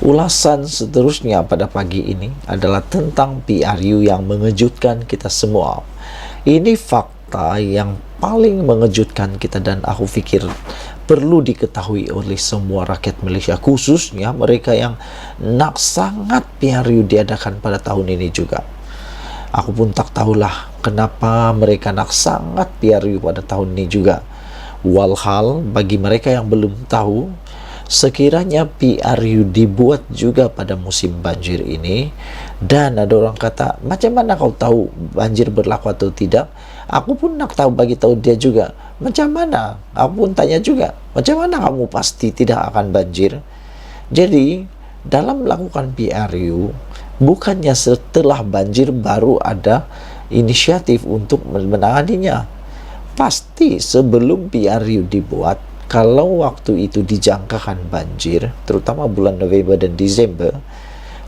Ulasan seterusnya pada pagi ini adalah tentang PRU yang mengejutkan kita semua. Ini fakta yang paling mengejutkan kita dan aku pikir perlu diketahui oleh semua rakyat Malaysia, khususnya mereka yang nak sangat PRU diadakan pada tahun ini juga. Aku pun tak tahulah kenapa mereka nak sangat PRU pada tahun ini juga. Walhal bagi mereka yang belum tahu, sekiranya PRU dibuat juga pada musim banjir ini, dan ada orang kata, macam mana kau tahu banjir berlaku atau tidak? Aku pun nak tahu, bagi tahu dia juga. Macam mana? Aku pun tanya juga, macam mana kamu pasti tidak akan banjir? Jadi, dalam melakukan PRU, bukannya setelah banjir baru ada inisiatif untuk menanganinya. Pasti sebelum PRU dibuat, kalau waktu itu dijangkakan banjir, terutama bulan November dan Disember,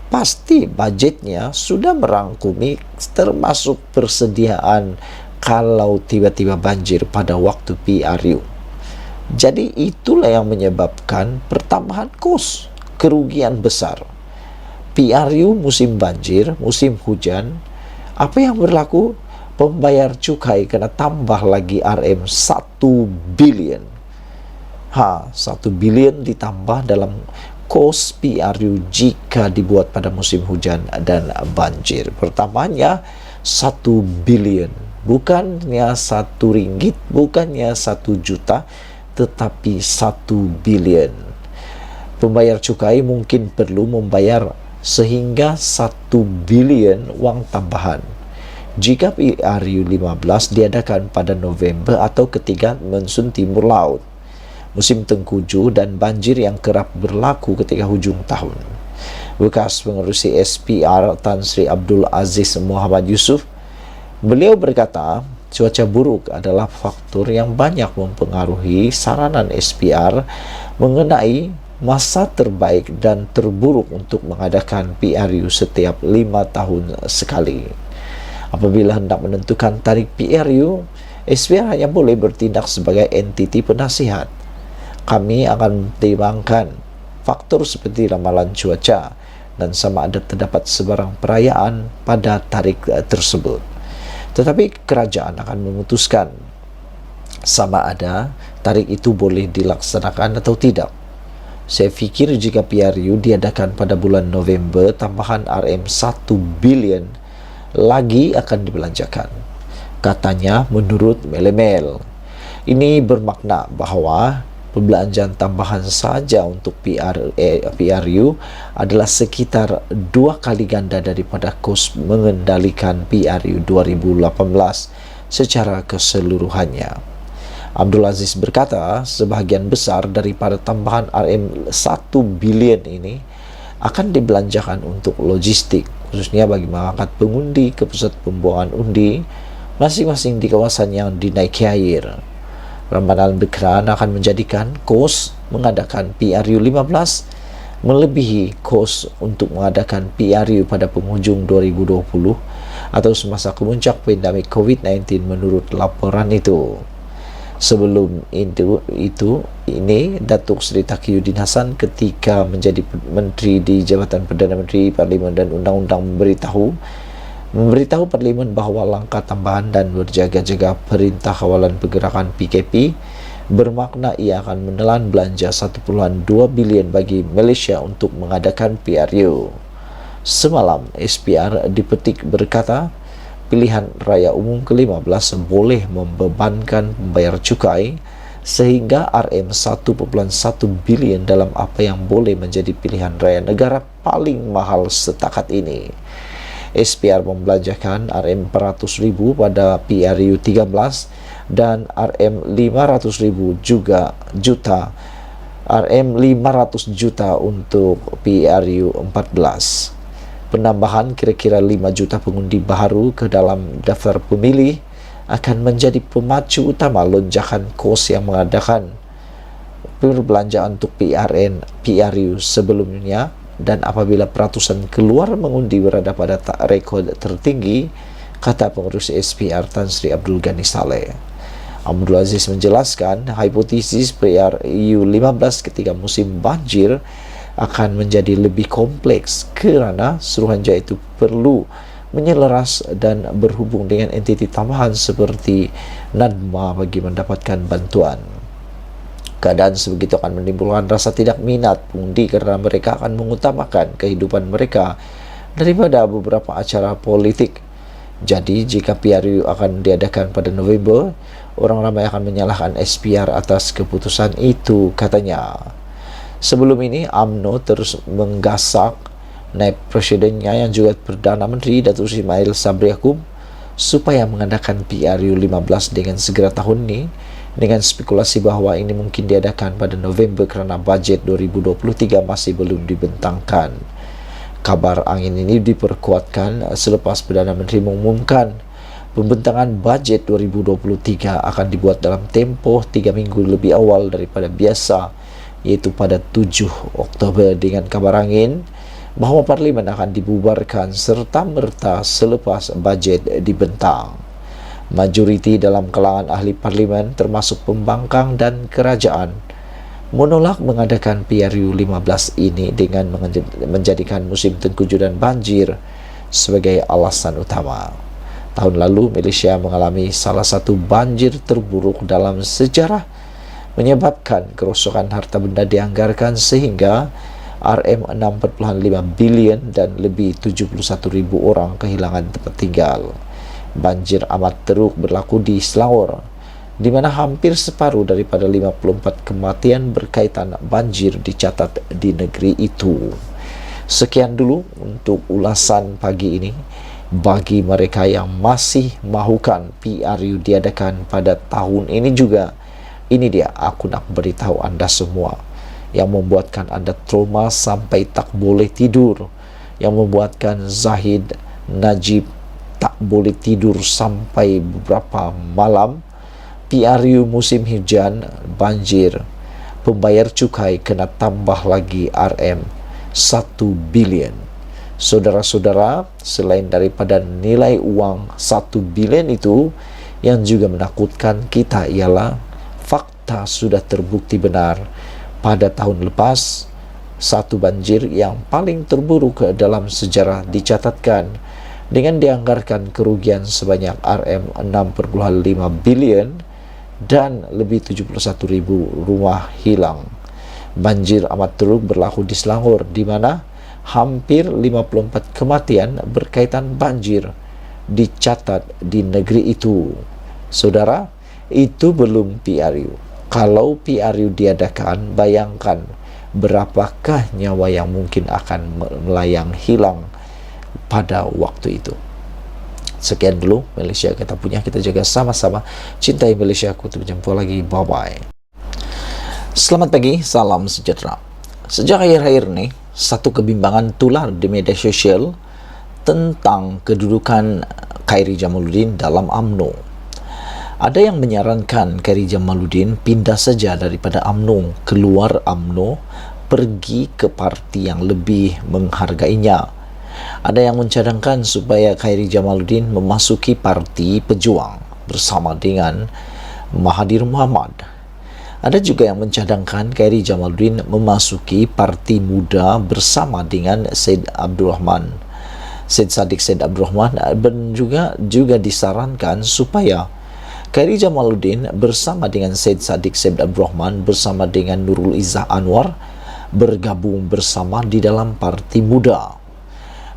pasti budgetnya sudah merangkumi termasuk persediaan kalau tiba-tiba banjir pada waktu PRU. Jadi itulah yang menyebabkan pertambahan kos, kerugian besar. PRU musim banjir, musim hujan, apa yang berlaku? Pembayar cukai kena tambah lagi RM 1 bilion. 1 bilion ditambah dalam kos PRU jika dibuat pada musim hujan dan banjir. Pertamanya 1 bilion, bukannya 1 ringgit, bukannya 1 juta, tetapi 1 bilion. Pembayar cukai mungkin perlu membayar sehingga 1 bilion wang tambahan jika PRU 15 diadakan pada November atau ketika monsun timur laut, musim tengkujuh dan banjir yang kerap berlaku ketika hujung tahun. Bekas pengerusi SPR Tan Sri Abdul Aziz Muhammad Yusof, beliau berkata, cuaca buruk adalah faktor yang banyak mempengaruhi saranan SPR mengenai masa terbaik dan terburuk untuk mengadakan PRU setiap 5 tahun sekali. Apabila hendak menentukan tarikh PRU, SPR hanya boleh bertindak sebagai entiti penasihat. Kami akan mempertimbangkan faktor seperti ramalan cuaca dan sama ada terdapat sebarang perayaan pada tarikh tersebut. Tetapi kerajaan akan memutuskan sama ada tarikh itu boleh dilaksanakan atau tidak. Saya fikir jika PRU diadakan pada bulan November, tambahan RM 1 bilion lagi akan dibelanjakan. Katanya menurut Melemel. Ini bermakna bahawa pembelanjaan tambahan saja untuk PRU adalah sekitar 2 kali ganda daripada kos mengendalikan PRU 2018 secara keseluruhannya. Abdul Aziz berkata, sebahagian besar daripada tambahan RM 1 bilion ini akan dibelanjakan untuk logistik, khususnya bagi mengangkat pengundi ke pusat pembuangan undi masing-masing di kawasan yang dinaiki air. Ramalan berkenaan akan menjadikan kos mengadakan PRU 15 melebihi kos untuk mengadakan PRU pada penghujung 2020 atau semasa kemuncak pandemik COVID-19 menurut laporan itu. Sebelum ini Datuk Seri Taqiyuddin Hasan ketika menjadi Menteri di Jabatan Perdana Menteri, Parlimen dan Undang-Undang memberitahu Parlimen bahawa langkah tambahan dan berjaga-jaga Perintah Kawalan Pergerakan PKP bermakna ia akan menelan belanja 1.2 bilion bagi Malaysia untuk mengadakan PRU. Semalam SPR dipetik berkata, pilihan raya umum ke-15 boleh membebankan pembayar cukai sehingga RM 1.1 bilion dalam apa yang boleh menjadi pilihan raya negara paling mahal setakat ini. SPR membelanjakan RM 400,000 pada PRU 13 dan RM 500,000 juga juta RM500 juta untuk PRU 14. Penambahan kira-kira 5 juta pengundi baru ke dalam daftar pemilih akan menjadi pemacu utama lonjakan kos yang mengadakan perbelanjaan untuk PRU sebelumnya, dan apabila peratusan keluar mengundi berada pada rekod tertinggi, kata pengurus SPR Tan Sri Abdul Ghani Saleh. Abdul Aziz menjelaskan hipotesis PRU 15 ketika musim banjir akan menjadi lebih kompleks kerana Suruhanjaya itu perlu menyelaras dan berhubung dengan entiti tambahan seperti NADMA bagi mendapatkan bantuan. Keadaan sebegitu akan menimbulkan rasa tidak minat pundi kerana mereka akan mengutamakan kehidupan mereka daripada beberapa acara politik. Jadi, jika PRU akan diadakan pada November, orang ramai akan menyalahkan SPR atas keputusan itu, katanya. Sebelum ini, UMNO terus menggasak naib presidennya yang juga Perdana Menteri Datuk Seri Ismail Sabri Yaakob supaya mengadakan PRU 15 dengan segera tahun ini, dengan spekulasi bahawa ini mungkin diadakan pada November kerana bajet 2023 masih belum dibentangkan. Kabar angin ini diperkuatkan selepas Perdana Menteri mengumumkan pembentangan bajet 2023 akan dibuat dalam tempoh 3 minggu lebih awal daripada biasa, iaitu pada 7 Oktober, dengan kabar angin bahawa Parlimen akan dibubarkan serta-merta selepas bajet dibentang. Majoriti dalam kalangan ahli Parlimen termasuk pembangkang dan kerajaan menolak mengadakan PRU 15 ini dengan menjadikan musim tengkujuh dan banjir sebagai alasan utama. Tahun lalu, Malaysia mengalami salah satu banjir terburuk dalam sejarah, menyebabkan kerosakan harta benda dianggarkan sehingga RM6.5 bilion dan lebih 71,000 orang kehilangan tempat tinggal. Banjir amat teruk berlaku di Selangor, di mana hampir separuh daripada 54 kematian berkaitan banjir dicatat di negeri itu. Sekian dulu untuk ulasan pagi ini. Bagi mereka yang masih mahukan PRU diadakan pada tahun ini juga, ini dia aku nak beritahu anda semua yang membuatkan anda trauma sampai tak boleh tidur, yang membuatkan Zahid, Najib tak boleh tidur sampai beberapa malam. PRU musim hujan, banjir, pembayar cukai kena tambah lagi RM1 bilion. Saudara-saudara, selain daripada nilai uang 1 bilion itu, yang juga menakutkan kita ialah fakta sudah terbukti benar. Pada tahun lepas, satu banjir yang paling terburuk dalam sejarah dicatatkan dengan dianggarkan kerugian sebanyak RM6.5 bilion dan lebih 71,000 rumah hilang. Banjir amat teruk berlaku di Selangor, di mana hampir 54 kematian berkaitan banjir dicatat di negeri itu. Saudara, itu belum PRU. Kalau PRU diadakan, bayangkan berapakah nyawa yang mungkin akan melayang hilang pada waktu itu. Sekian dulu Malaysia kita punya, kita jaga sama-sama. Cintai Malaysia aku, berjumpa lagi, bye bye. Selamat pagi, salam sejahtera. Sejak akhir-akhir ini, satu kebimbangan tular di media sosial tentang kedudukan Khairy Jamaluddin dalam UMNO. Ada yang menyarankan Khairy Jamaluddin pindah saja daripada UMNO, keluar UMNO, pergi ke parti yang lebih menghargainya. Ada yang mencadangkan supaya Khairy Jamaluddin memasuki Parti Pejuang bersama dengan Mahathir Mohamad. Ada juga yang mencadangkan Khairy Jamaluddin memasuki Parti Muda bersama dengan Syed Saddiq Syed Abdul Rahman, dan juga disarankan supaya Khairy Jamaluddin bersama dengan Syed Saddiq Syed Abdul Rahman bersama dengan Nurul Izzah Anwar bergabung bersama di dalam Parti Muda.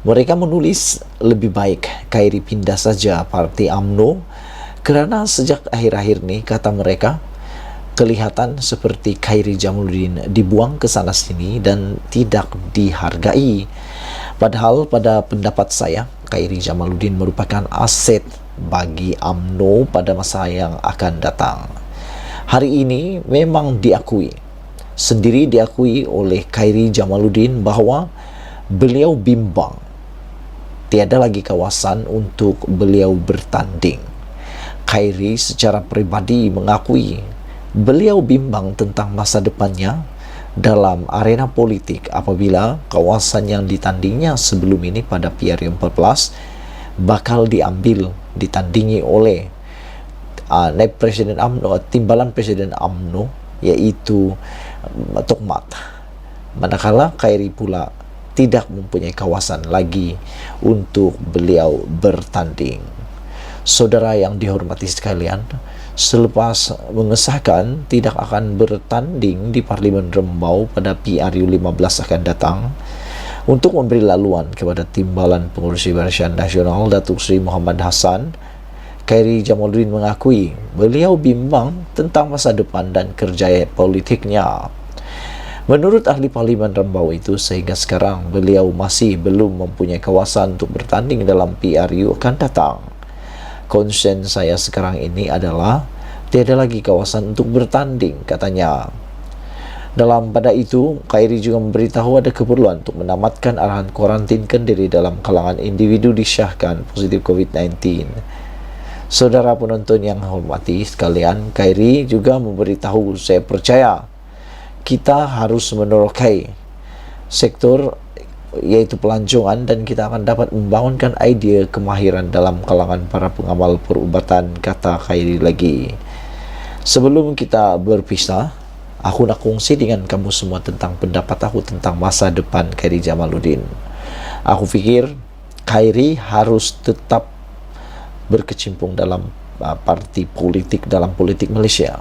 Mereka menulis lebih baik Khairy pindah saja Parti UMNO kerana sejak akhir-akhir ini, kata mereka, kelihatan seperti Khairy Jamaluddin dibuang ke sana sini dan tidak dihargai. Padahal pada pendapat saya, Khairy Jamaluddin merupakan aset bagi UMNO pada masa yang akan datang. Hari ini memang diakui oleh Khairy Jamaluddin bahawa beliau bimbang. Tiada lagi kawasan untuk beliau bertanding. Khairy secara peribadi mengakui beliau bimbang tentang masa depannya dalam arena politik apabila kawasan yang ditandingnya sebelum ini pada PRU 14 bakal ditandingi oleh naib Presiden UMNO, timbalan Presiden UMNO, iaitu Tok Mat. manakala Khairi pula tidak mempunyai kawasan lagi untuk beliau bertanding. Saudara yang dihormati sekalian, selepas mengesahkan tidak akan bertanding di Parlimen Rembau pada PRU 15 akan datang, untuk memberi laluan kepada Timbalan Pengurusi Barisan Nasional Datuk Seri Muhammad Hassan, Khairi Jamaluddin mengakui beliau bimbang tentang masa depan dan kerja politiknya. Menurut ahli Parlimen Rembau itu, sehingga sekarang beliau masih belum mempunyai kawasan untuk bertanding dalam PRU akan datang. Konsen saya sekarang ini adalah tiada lagi kawasan untuk bertanding, katanya. Dalam pada itu, Khairi juga memberitahu ada keperluan untuk menamatkan arahan kuarantinkan diri dalam kalangan individu disyahkan positif COVID-19. Saudara penonton yang hormati sekalian, Khairi juga memberitahu, saya percaya kita harus menerokai sektor yaitu pelancongan dan kita akan dapat membangunkan idea kemahiran dalam kalangan para pengamal perubatan, kata Khairi lagi. Sebelum kita berpisah, aku nak kongsi dengan kamu semua tentang pendapat aku tentang masa depan Khairi Jamaluddin. Aku fikir Khairi harus tetap berkecimpung dalam parti politik, dalam politik Malaysia.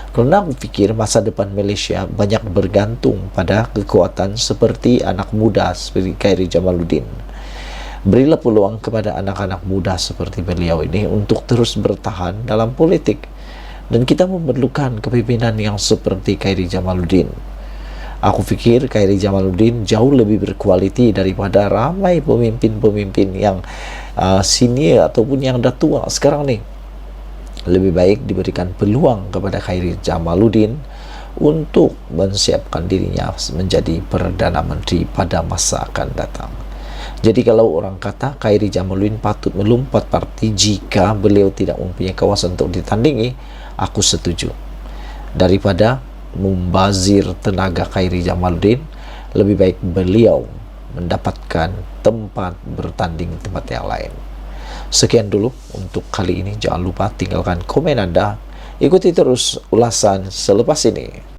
Kerana aku fikir masa depan Malaysia banyak bergantung pada kekuatan seperti anak muda seperti Khairi Jamaluddin. Berilah peluang kepada anak-anak muda seperti beliau ini untuk terus bertahan dalam politik. Dan kita memerlukan kepimpinan yang seperti Khairi Jamaluddin. Aku fikir Khairi Jamaluddin jauh lebih berkualiti daripada ramai pemimpin-pemimpin yang senior ataupun yang dah tua sekarang ni. Lebih baik diberikan peluang kepada Khairi Jamaluddin untuk menyiapkan dirinya menjadi Perdana Menteri pada masa akan datang. Jadi kalau orang kata Khairi Jamaluddin patut melompat parti jika beliau tidak mempunyai kawasan untuk ditandingi, aku setuju. Daripada membazir tenaga Khairi Jamaluddin, lebih baik beliau mendapatkan tempat bertanding di tempat yang lain. Sekian dulu untuk kali ini. Jangan lupa tinggalkan komen Anda. Ikuti terus ulasan selepas ini.